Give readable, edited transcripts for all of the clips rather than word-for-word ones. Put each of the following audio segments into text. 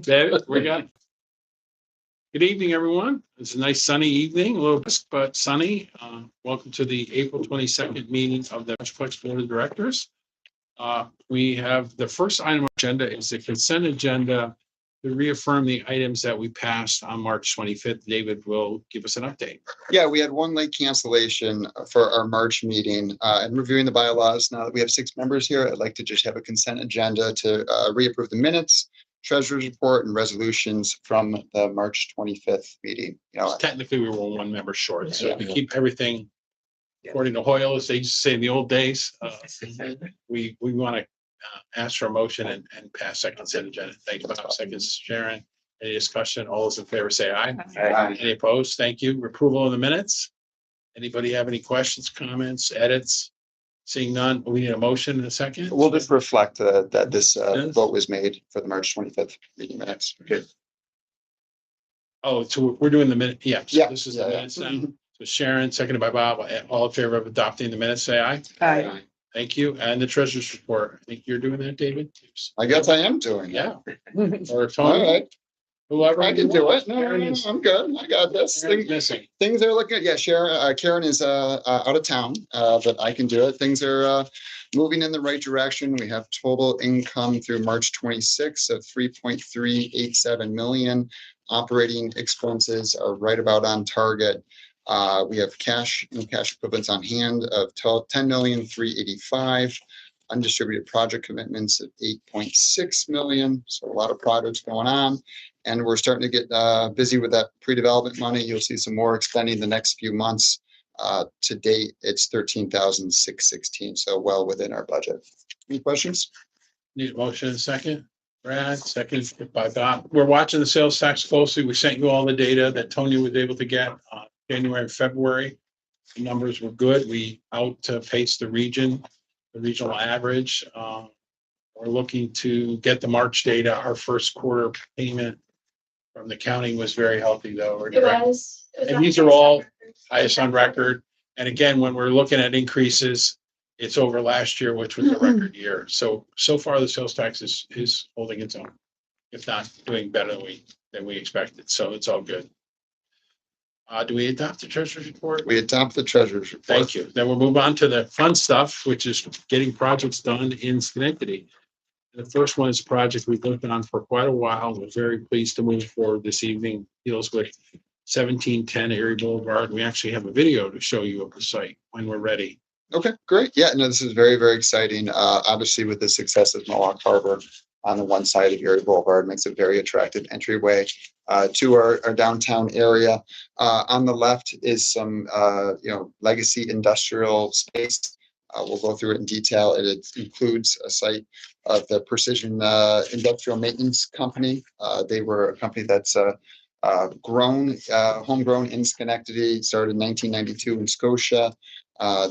David, we got. Good evening, everyone. It's a nice sunny evening, a little brisk, but sunny. Welcome to the April 22nd meeting of the Metroplex Board of Directors. We have the first item on the agenda is the consent agenda to reaffirm the items that we passed on March 25th. David will give us an update. Yeah, we had one late cancellation for our March meeting and reviewing the bylaws. Now that we have 6 members here, I'd like to just have a consent agenda to reapprove the minutes, treasurer's report, and resolutions from the March 25th meeting. Technically, we were 1 member short, so we keep everything according to Hoyle, as they used to say in the old days. We want to ask for a motion and pass that consent agenda. Thank you, Bob. Seconds, Sharon. Any discussion? All those in favor say aye. Aye. Any opposed? Thank you. Approval of the minutes. Anybody have any questions, comments, edits? Seeing none, we need a motion in a second. We'll just reflect that this vote was made for the March 25th meeting minutes. Okay. Oh, so we're doing the minute. Yeah. So Yeah. this is the minutes now. So Sharon, seconded by Bob. All in favor of adopting the minutes, say aye. Aye. Thank you. And the treasurer's report. I think you're doing that, David. I guess I am doing it. Yeah. Or All Tony, right. whoever. I can do it. No, Karen is- I'm good. I got this. Karen's missing. Things are looking, yeah, Sharon, Karen is out of town, but I can do it. Things are moving in the right direction. We have total income through March 26th of 3.387 million. Operating expenses are right about on target. We have cash and cash equivalents on hand of 10,385,000. Undistributed project commitments of 8.6 million. So a lot of projects going on. And we're starting to get busy with that pre-development money. You'll see some more expending the next few months. To date, it's 13,616. So well within our budget. Any questions? Need a motion in a second. Brad, second by Bob. We're watching the sales tax closely. We sent you all the data that Tony was able to get January and February. The numbers were good. We outpaced the regional average. We're looking to get the March data. Our first quarter payment from the county was very healthy, though. It was. And these are all highest on record. And again, when we're looking at increases, it's over last year, which was a record year. So far the sales tax is holding its own, if not doing better than we expected. So it's all good. Do we adopt the treasurer's report? We adopt the treasurer's report. Thank you. Then we'll move on to the fun stuff, which is getting projects done in Schenectady. The first one is a project we've worked on for quite a while. We're very pleased to move forward this evening. Deals with 1710 Erie Boulevard. We actually have a video to show you of the site when we're ready. Okay, great. Yeah, no, this is very, very exciting. Obviously, with the success of Mohawk Harbor on the one side of Erie Boulevard, makes a very attractive entryway to our downtown area. On the left is some, legacy industrial space. We'll go through it in detail. It includes a site of the Precision Industrial Maintenance Company. They were a company that's homegrown in Schenectady, started in 1992 in Scotia.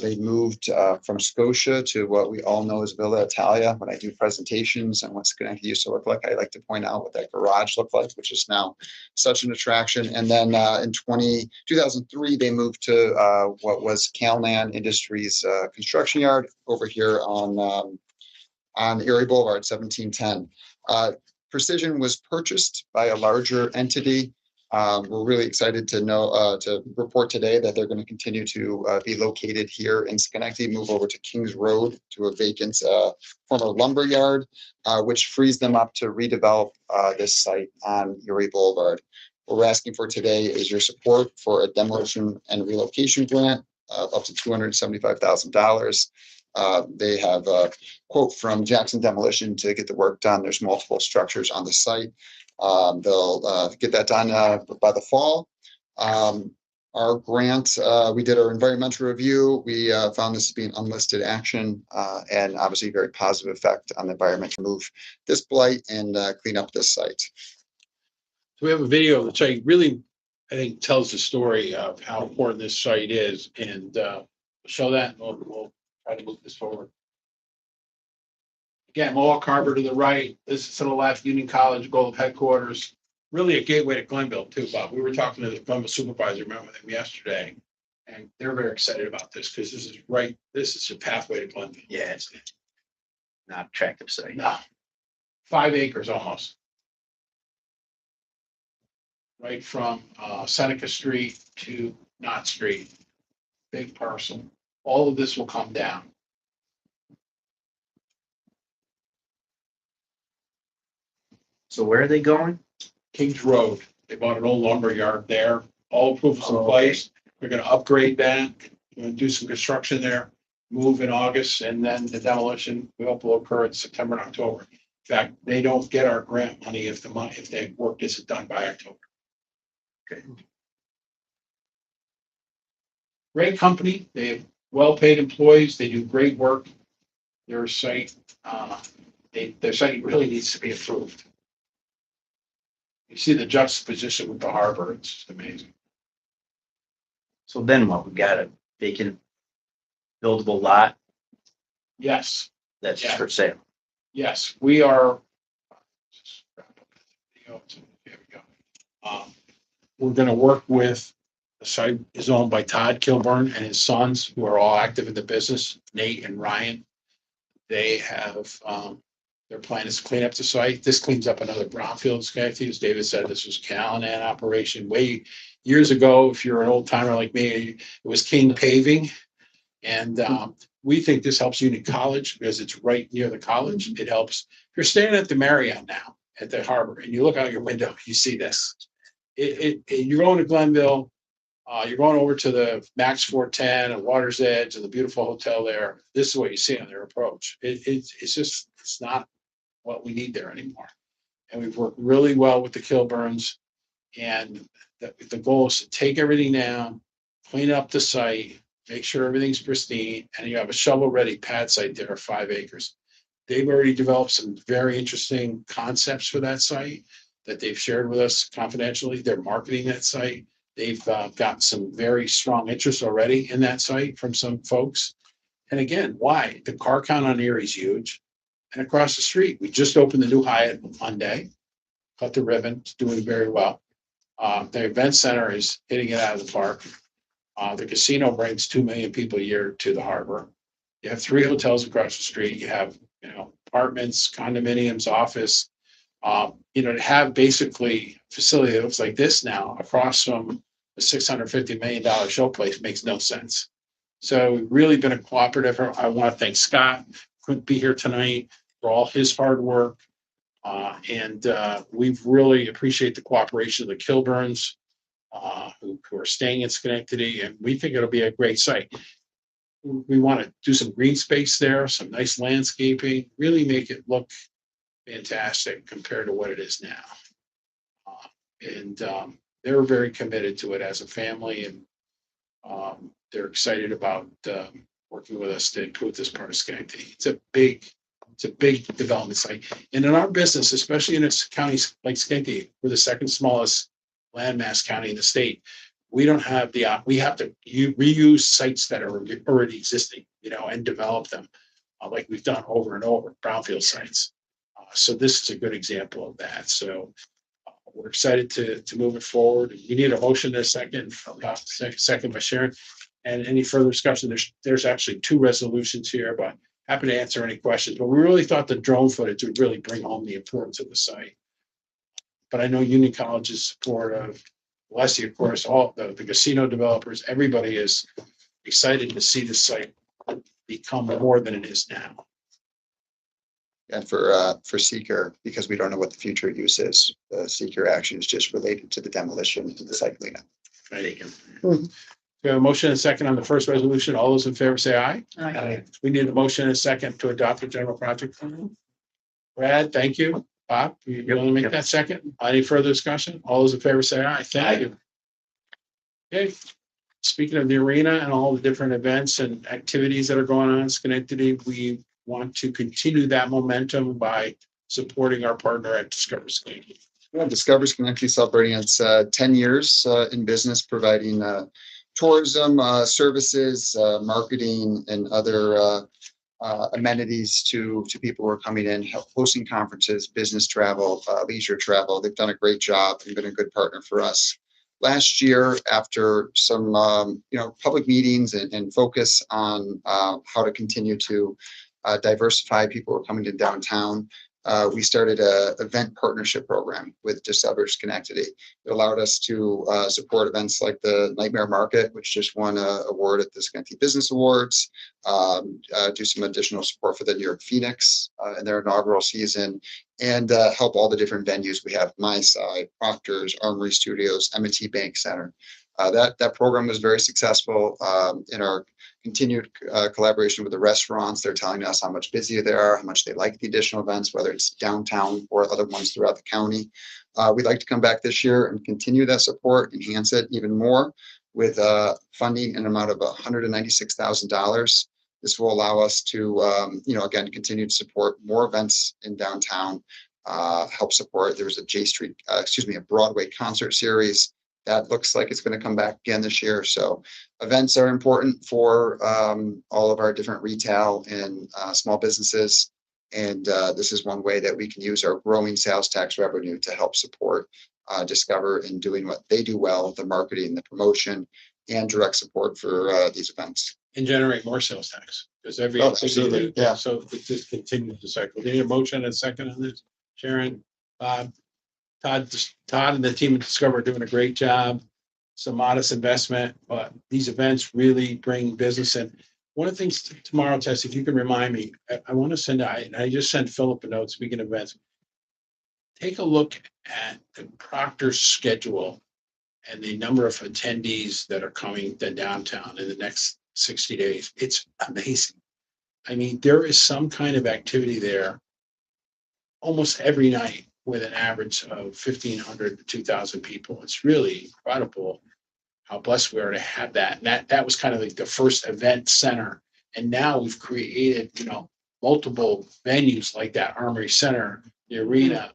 They moved from Scotia to what we all know as Villa Italia. When I do presentations and what Schenectady used to look like, I like to point out what that garage looked like, which is now such an attraction. And then in 2003, they moved to what was Calnan Industries construction yard over here on Erie Boulevard, 1710. Precision was purchased by a larger entity. We're really excited to report today that they're going to continue to be located here in Schenectady, move over to Kings Road to a vacant former lumber yard, which frees them up to redevelop this site on Erie Boulevard. What we're asking for today is your support for a demolition and relocation grant of up to $275,000. They have a quote from Jackson Demolition to get the work done. There's multiple structures on the site. They'll get that done by the fall. Our grant, we did our environmental review. We found this to be an unlisted action and obviously very positive effect on the environment to move this blight and clean up this site. So we have a video which I think tells the story of how important this site is, and show that. We'll try to move this forward. Again, Mohawk Harbor to the right. This is to the left, Union College, Gold headquarters. Really a gateway to Glenville too, Bob. We were talking to the Glenville supervisor, met with him yesterday, and they're very excited about this because this is a pathway to Glenville. Yeah, it's not attractive site. No, 5 acres almost. right from Seneca Street to Knott Street, big parcel. All of this will come down. So where are they going? Kings Road, they bought an old lumber yard there, all approvals in Oh, place. They're gonna upgrade that, gonna do some construction there, move in August, and then the demolition, we hope will occur in September and October. In fact, they don't get our grant money if the work isn't done by October. Okay. Great company, they have well-paid employees, they do great work. Their site, their site really needs to be improved. You see the juxtaposition with the harbor, it's just amazing. So then what? We got a vacant buildable lot Yes, that's Yeah. for sale. yes, we are. Here we go. We're gonna work with, the site is owned by Todd Kilburn and his sons, who are all active in the business, Nate and Ryan. They have, their plan is to clean up the site. This cleans up another brownfield in Schenectady. As David said, this was Callahan operation way years ago. If you're an old timer like me, it was King Paving. And we think this helps Union College because it's right near the college. It helps. If you're staying at the Marriott now at the harbor and you look out your window, you see this. You're going to Glenville, you're going over to the Max 410 and Water's Edge and the beautiful hotel there. This is what you see on their approach. It's not what we need there anymore. And we've worked really well with the Kilburns. And the goal is to take everything down, clean up the site, make sure everything's pristine, and you have a shovel-ready pad site there of 5 acres. They've already developed some very interesting concepts for that site that they've shared with us confidentially. They're marketing that site. They've gotten some very strong interest already in that site from some folks. And again, why? The car count on Erie is huge. And across the street, we just opened the new Hyatt Monday, cut the ribbon, it's doing very well. The event center is hitting it out of the park. The casino brings 2 million people a year to the harbor. You have 3 hotels across the street. You have, apartments, condominiums, office. To have basically a facility that looks like this now across from a $650 million showplace makes no sense. So we've really been a cooperative. I want to thank Scott, couldn't be here tonight, for all his hard work. And we've really appreciate the cooperation of the Kilburns, who are staying in Schenectady, and we think it'll be a great site. We want to do some green space there, some nice landscaping, really make it look fantastic compared to what it is now. And they're very committed to it as a family, and they're excited about working with us to improve this part of Schenectady. It's a big development site. And in our business, especially in a county like Schenectady, we're the second smallest landmass county in the state. We don't have we have to reuse sites that are already existing, and develop them like we've done over and over, brownfield sites. So this is a good example of that. So we're excited to move it forward. You need a motion in a second, second by Sharon. And any further discussion, there's actually 2 resolutions here, but happy to answer any questions. But we really thought the drone footage would really bring home the importance of the site. But I know Union College's support of Leslie, of course, all the casino developers, everybody is excited to see the site become more than it is now. And for seeker, because we don't know what the future use is, the seeker action is just related to the demolition and the site cleanup. We have a motion and a second on the first resolution. All those in favor say aye. Aye. We need a motion and a second to adopt the general project plan. Brad, thank you. Bob, you want to make that second? Any further discussion? All those in favor say aye. Thank you. Okay. Speaking of the arena and all the different events and activities that are going on in Schenectady, we want to continue that momentum by supporting our partner at Discover Schenectady. Well, Discover Schenectady celebrating its 10 years in business, providing tourism services, marketing, and other amenities to people who are coming in, hosting conferences, business travel, leisure travel. They've done a great job and been a good partner for us. Last year, after some public meetings and focus on how to continue to diversify people who are coming to downtown, we started a event partnership program with Discover Schenectady. It allowed us to support events like the Nightmare Market, which just won an award at the Schenectady Business Awards, do some additional support for the New York Phoenix in their inaugural season, and help all the different venues we have: My Side, Proctor's, Armory Studios, M&T Bank Center. That program was very successful in our continued collaboration with the restaurants. They're telling us how much busier they are, how much they like the additional events, whether it's downtown or other ones throughout the county. We'd like to come back this year and continue that support, enhance it even more with funding in an amount of $196,000. This will allow us to, again, continue to support more events in downtown, help support. There was a Broadway concert series that looks like it's going to come back again this year. So events are important for all of our different retail and small businesses. And this is one way that we can use our growing sales tax revenue to help support Discover in doing what they do well: the marketing, the promotion, and direct support for these events. And generate more sales tax, because every. Absolutely. Yeah. So it just continues the cycle. Do you need a motion and a second on this? Sharon, Bob, Todd and the team at Discover are doing a great job. Some modest investment, but these events really bring business in. One of the things tomorrow, Tess, if you can remind me, I want to send out, I just sent Philip a note, speaking of events. Take a look at the Proctor's schedule and the number of attendees that are coming to downtown in the next 60 days. It's amazing. I mean, there is some kind of activity there almost every night with an average of 1,500 to 2,000 people. It's really incredible how blessed we are to have that. And that was kind of like the first event center. And now we've created, multiple venues like that: Armory Center, the arena,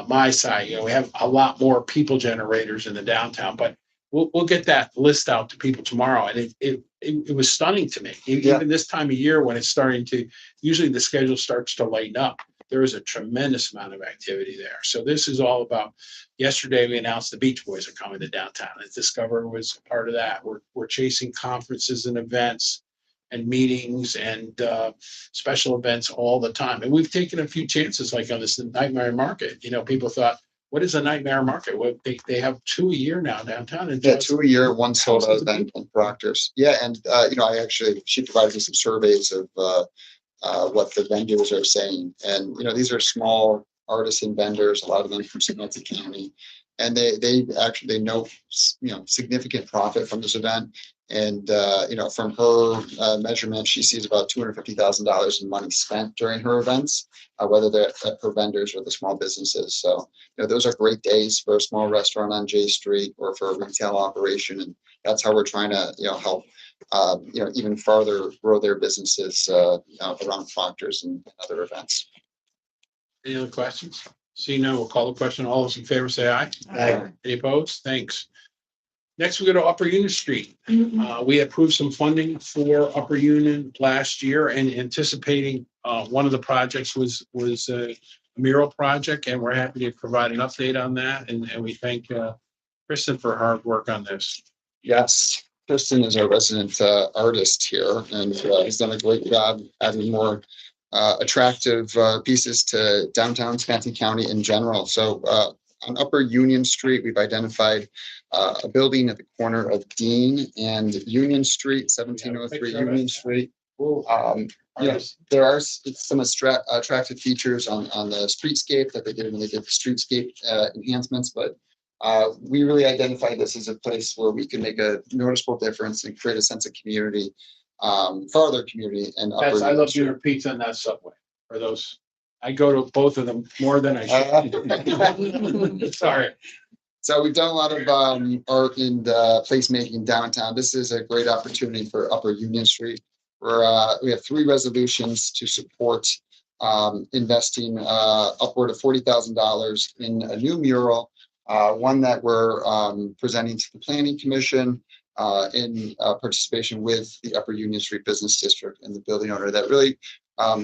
My Side. We have a lot more people generators in the downtown, but we'll get that list out to people tomorrow. And it was stunning to me. Even this time of year, when it's starting to, usually the schedule starts to lighten up. There is a tremendous amount of activity there. So this is all about. Yesterday, we announced the Beach Boys are coming to downtown, and Discover was a part of that. We're chasing conferences and events and meetings and special events all the time. And we've taken a few chances, like on this Nightmare Market. People thought, what is a Nightmare Market? Well, they have 2 a year now downtown. And 2 a year, one sold out event in Proctor's. Yeah, and she provided me some surveys of what the vendors are saying, and these are small artisan vendors, a lot of them from Schenectady County, and they actually know significant profit from this event. And from her measurement, she sees about $250,000 in money spent during her events, whether they're her vendors or the small businesses. So those are great days for a small restaurant on J Street or for a retail operation, and that's how we're trying to help even farther grow their businesses around Proctor's and other events. Any other questions? Seeing none, we'll call the question. All those in favor say aye. Aye. Any opposed? Thanks. Next, we go to Upper Union Street. We approved some funding for Upper Union last year, and anticipating one of the projects was a mural project, and we're happy to provide an update on that. And we thank Kristen for her hard work on this. Yes, Kristen is our resident artist here, and has done a great job adding more attractive pieces to downtown Schenectady County in general. So on Upper Union Street, we've identified a building at the corner of Dean and Union Street, 1703 Union Street. There are some attractive features on the streetscape that they did when they did the streetscape enhancements, but we really identified this as a place where we can make a noticeable difference and create a sense of community for their community. And I love your pizza and that Subway. For those, I go to both of them more than I should. Sorry. So we've done a lot of art and placemaking downtown. This is a great opportunity for Upper Union Street, where we have 3 resolutions to support investing upward of $40,000 in a new mural. One that we're presenting to the Planning Commission in participation with the Upper Union Street Business District and the building owner, that really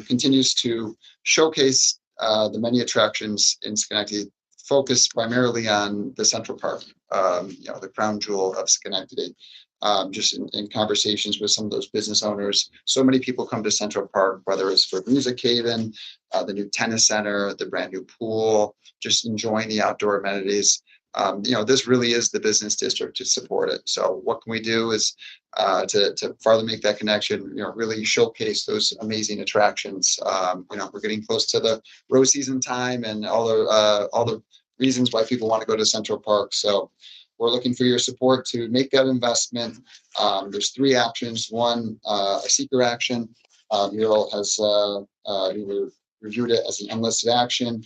continues to showcase the many attractions in Schenectady, focused primarily on the Central Park, the crown jewel of Schenectady. just in conversations with some of those business owners. So many people come to Central Park, whether it's for Music Haven, the new tennis center, the brand new pool, just enjoying the outdoor amenities. This really is the business district to support it. So what can we do is to farther make that connection, really showcase those amazing attractions. We're getting close to the rose season time and all the reasons why people want to go to Central Park. So we're looking for your support to make that investment. There's 3 actions. One, a seeker action. Mural has we reviewed it as an unlisted action.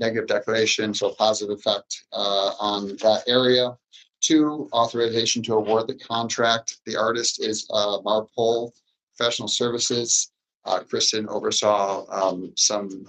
Negative declaration, so a positive effect on that area. 2, authorization to award the contract. The artist is Marpole Professional Services. Kristen oversaw some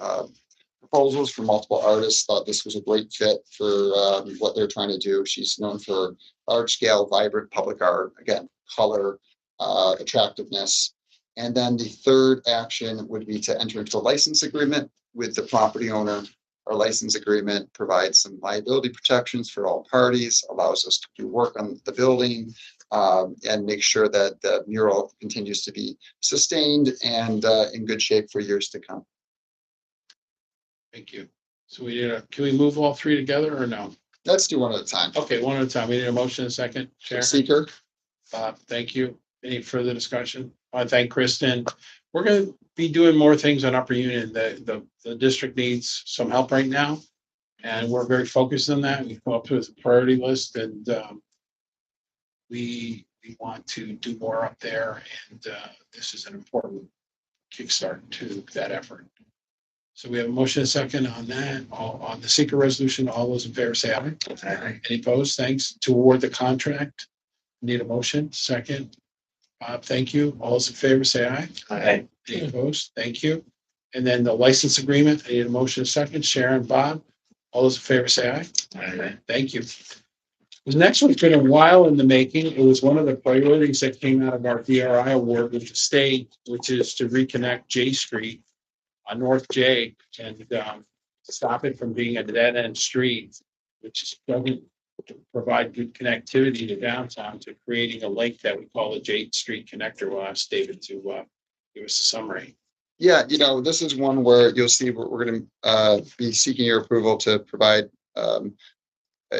proposals from multiple artists, thought this was a great fit for what they're trying to do. She's known for large scale, vibrant public art, again, color, attractiveness. And then the 3rd action would be to enter into a license agreement with the property owner. Our license agreement provides some liability protections for all parties, allows us to do work on the building, and make sure that the mural continues to be sustained and in good shape for years to come. Thank you. So can we move all 3 together or no? Let's do one at a time. Okay, one at a time. We need a motion and a second. Sharon? Seeker. Thank you. Any further discussion? I thank Kristen. We're going to be doing more things on Upper Union. The district needs some help right now, and we're very focused on that. We've come up with a priority list, and we want to do more up there, and this is an important kickstart to that effort. So we have a motion and a second on that. On the seeker resolution, all those in favor say aye. Aye. Any opposed? Thanks. To award the contract. Need a motion, second. Bob, thank you. All those in favor say aye. Aye. Any opposed? Thank you. And then the license agreement, I need a motion, second. Sharon, Bob, all those in favor say aye. Aye. Thank you. The next one's been a while in the making. It was one of the priorities that came out of our DRI award with the state, which is to reconnect J Street on North J and stop it from being a dead end street, which doesn't provide good connectivity to downtown, to creating a link that we call the J Street connector. We'll ask David to give us a summary. Yeah, this is one where you'll see we're going to be seeking your approval to provide an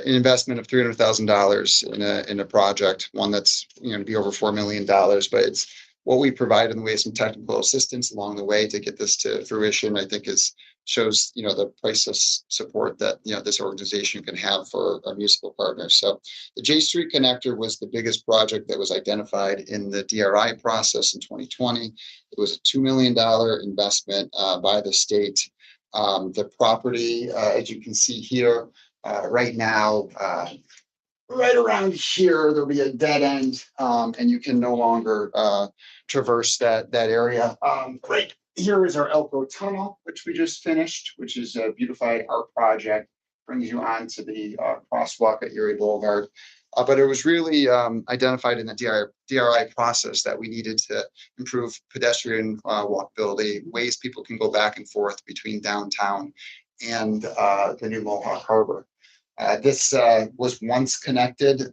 investment of $300,000 in a project, one that's to be over $4 million, but it's what we provide in the way of some technical assistance along the way to get this to fruition. I think shows the priceless support that this organization can have for our municipal partners. So the J Street connector was the biggest project that was identified in the DRI process in 2020. It was a $2 million investment by the state. The property, as you can see here, right now, right around here, there'll be a dead end, and you can no longer traverse that area. Right here is our Elko Tunnel, which we just finished, which is a beautified art project, brings you on to the crosswalk at Erie Boulevard. But it was really identified in the DRI process that we needed to improve pedestrian walkability, ways people can go back and forth between downtown and the new Mohawk Harbor. This was once connected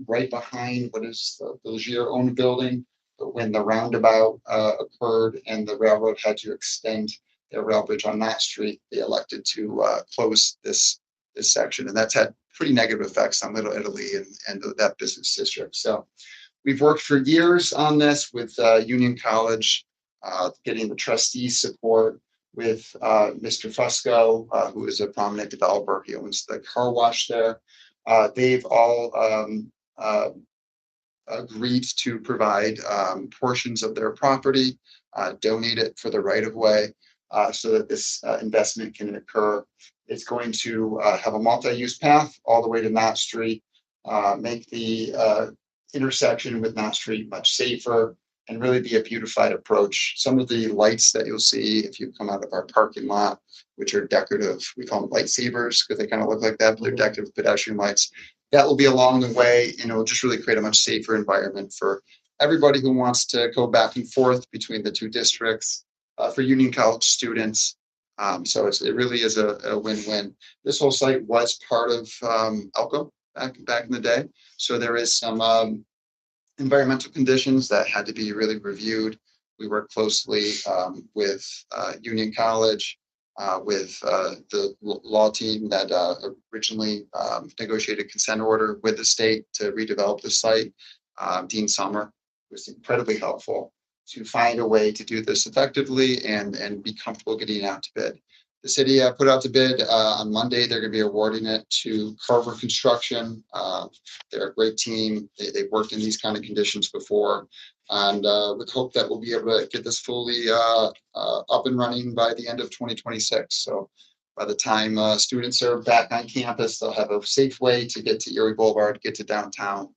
right behind what is the Logier-owned building. But when the roundabout occurred and the railroad had to extend their rail bridge on that street, they elected to close this section. And that's had pretty negative effects on Little Italy and that business district. So we've worked for years on this with Union College, getting the trustees' support, with Mr. Fusco, who is a prominent developer. He owns the car wash there. They've all agreed to provide portions of their property, donate it for the right of way, so that this investment can occur. It's going to have a multi-use path all the way to Knott Street, make the intersection with Knott Street much safer, and really be a beautified approach. Some of the lights that you'll see if you come out of our parking lot, which are decorative, we call them lightsabers because they kind of look like that, but they're decorative pedestrian lights. That will be along the way, and it will just really create a much safer environment for everybody who wants to go back and forth between the two districts, for Union College students. So it really is a win-win. This whole site was part of Elko. back in the day. So there is some environmental conditions that had to be really reviewed. We work closely with Union College, with the law team that originally negotiated consent order with the state to redevelop the site. Dean Summer was incredibly helpful to find a way to do this effectively and be comfortable getting out to bid. The city put out to bid on Monday. They're going to be awarding it to Carver Construction. They're a great team. They've worked in these kind of conditions before. And with hope that we'll be able to get this fully up and running by the end of 2026. So by the time students are back on campus, they'll have a safe way to get to Erie Boulevard, get to downtown,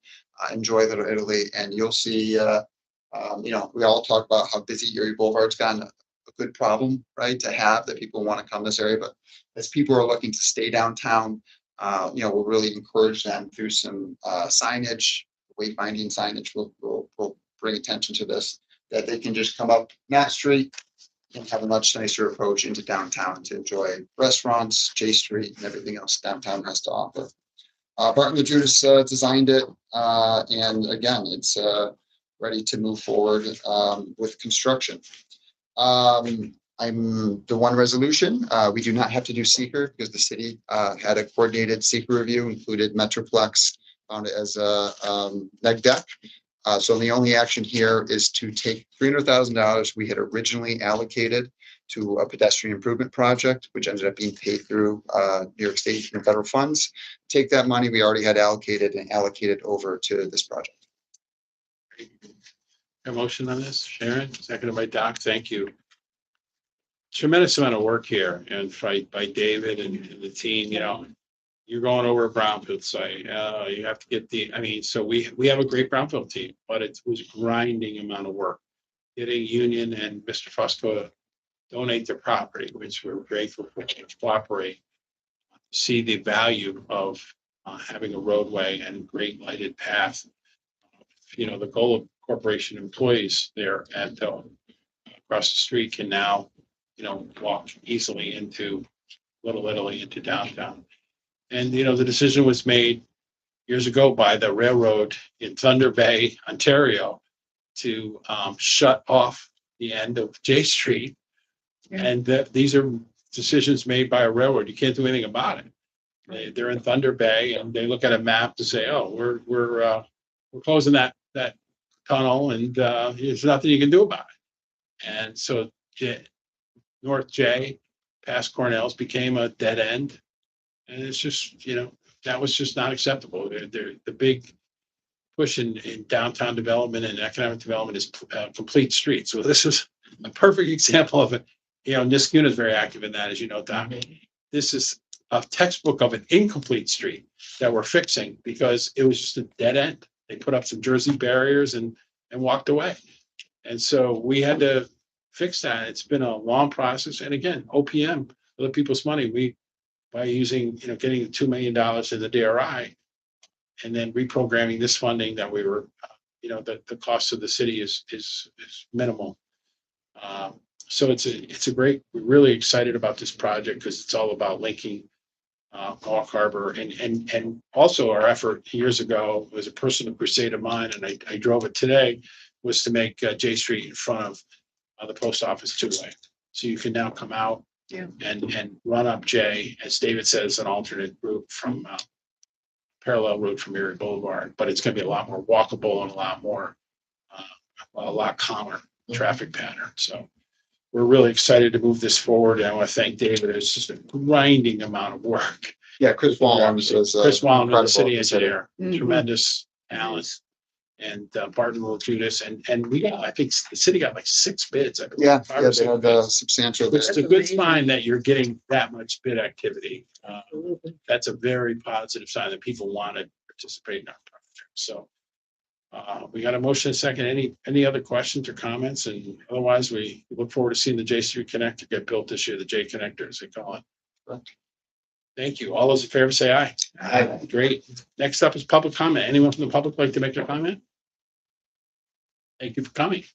enjoy Little Italy. And you'll see, we all talk about how busy Erie Boulevard's gotten. A good problem, right, to have, that people want to come this area. But as people are looking to stay downtown, we'll really encourage them through some signage, wayfinding signage. We'll bring attention to this, that they can just come up Matt Street and have a much nicer approach into downtown to enjoy restaurants, J Street, and everything else downtown has to offer. Barton Judas designed it, and again, it's ready to move forward with construction. I'm the one resolution. We do not have to do seeker because the city had a coordinated seeker review, included Metroplex, found it as a neg deck. So the only action here is to take $300,000 we had originally allocated to a pedestrian improvement project, which ended up being paid through New York State and federal funds. Take that money we already had allocated and allocate it over to this project. A motion on this, Sharon, seconded by Doc. Thank you. Tremendous amount of work here and by David and the team. You're going over a brownfield site. You have to get so we have a great brownfield team, but it was grinding amount of work. Getting Union and Mr. Fusco to donate their property, which we're grateful for, to cooperate, see the value of having a roadway and great lighted path. The goal of corporation employees there at across the street can now, walk easily into Little Italy, into downtown. And, the decision was made years ago by the railroad in Thunder Bay, Ontario, to shut off the end of J Street. Yeah. And these are decisions made by a railroad. You can't do anything about it. They're in Thunder Bay and they look at a map to say, oh, we're closing that tunnel and there's nothing you can do about it. And so North J past Cornell's became a dead end. And it's just, that was just not acceptable. The big push in downtown development and economic development is complete streets. So this is a perfect example of it. Niskuna is very active in that, as you know, Doc. This is a textbook of an incomplete street that we're fixing because it was just a dead end. They put up some Jersey barriers and walked away. And so we had to fix that. It's been a long process. And again, OPM, other people's money, by using, getting the $2 million in the DRI and then reprogramming this funding that we were, the cost of the city is minimal. So it's a great, we're really excited about this project because it's all about linking Hawk Harbor and also our effort years ago was a personal crusade of mine, and I drove it today, was to make J Street in front of the post office two-way. So you can now come out and run up J, as David says, an alternate route from parallel route from Erie Boulevard, but it's going to be a lot more walkable and a lot calmer traffic pattern. So we're really excited to move this forward. And I want to thank David. It's just a grinding amount of work. Yeah, Chris Wallen was Chris Wallen, the city engineer, tremendous talent, and Barton Judas, and we got, I think the city got like 6 bids. I believe. Yeah, they had a substantial. It's a good sign that you're getting that much bid activity. That's a very positive sign that people want to participate in our project. So we got a motion, a second. Any other questions or comments? And otherwise, we look forward to seeing the J Street connector get built this year, the J connector, as they call it. Correct. Thank you. All those in favor say aye. Aye. Great. Next up is public comment. Anyone from the public like to make a comment? Thank you for coming.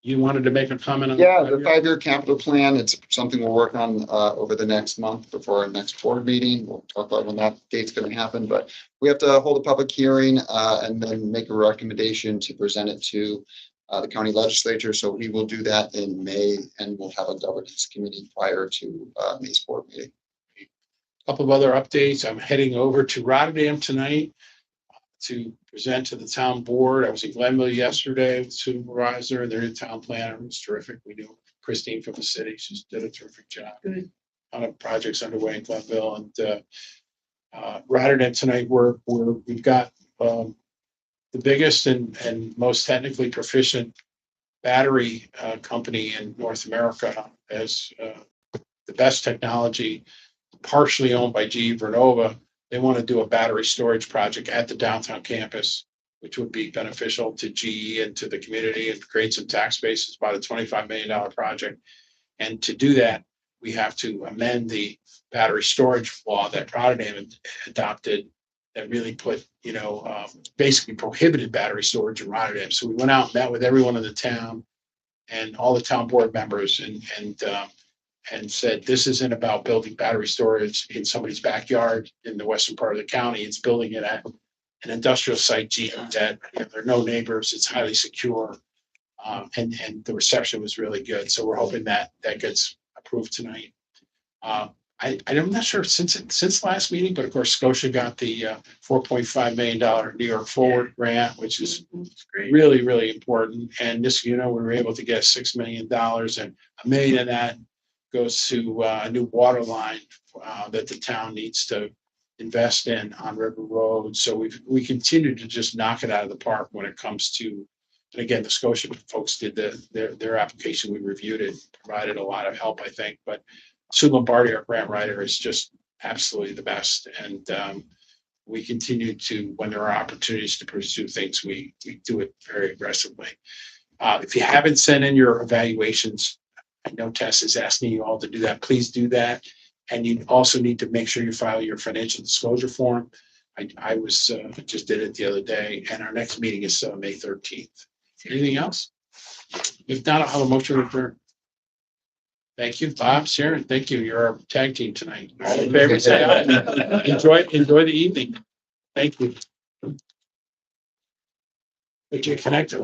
You wanted to make a comment on? Yeah, the 5-year capital plan, it's something we'll work on over the next month before our next board meeting. We'll talk about when that date's gonna happen, but we have to hold a public hearing and then make a recommendation to present it to the county legislature. So we will do that in May, and we'll have a governance committee prior to May's board meeting. Couple of other updates. I'm heading over to Rotterdam tonight to present to the town board. I was in Glenville yesterday with supervisor, their town planner. It was terrific. We knew Christine from the city. She's did a terrific job. Good. Ton of projects underway in Glenville, and Rotterdam tonight, we've got the biggest and most technically proficient battery company in North America, as the best technology, partially owned by GE Vernova. They want to do a battery storage project at the downtown campus, which would be beneficial to GE and to the community and create some tax base. It's about a $25 million project. And to do that, we have to amend the battery storage law that Rotterdam adopted that really put, basically prohibited battery storage in Rotterdam. So we went out and met with everyone in the town and all the town board members and said, this isn't about building battery storage in somebody's backyard in the western part of the county. It's building it at an industrial site that there are no neighbors. It's highly secure. And the reception was really good. So we're hoping that gets approved tonight. I'm not sure since last meeting, but of course Scotia got the $4.5 million New York Forward grant, which is really, really important. And this, we were able to get $6 million, and $1 million of that goes to a new water line that the town needs to invest in on River Road. So we continue to just knock it out of the park when it comes to, and again, the Scotia folks did their application. We reviewed it, provided a lot of help, I think. But Sue Lombardi, our grant writer, is just absolutely the best. And we continue to, when there are opportunities to pursue things, we do it very aggressively. If you haven't sent in your evaluations, I know Tess is asking you all to do that. Please do that. And you also need to make sure you file your financial disclosure form. I was just did it the other day, and our next meeting is May 13th. Anything else? If not, I'll have a motion to adjourn. Thank you, Bob, Sharon. Thank you. You're our tag team tonight. All in favor, say aye. Enjoy the evening. Thank you. But you're connected.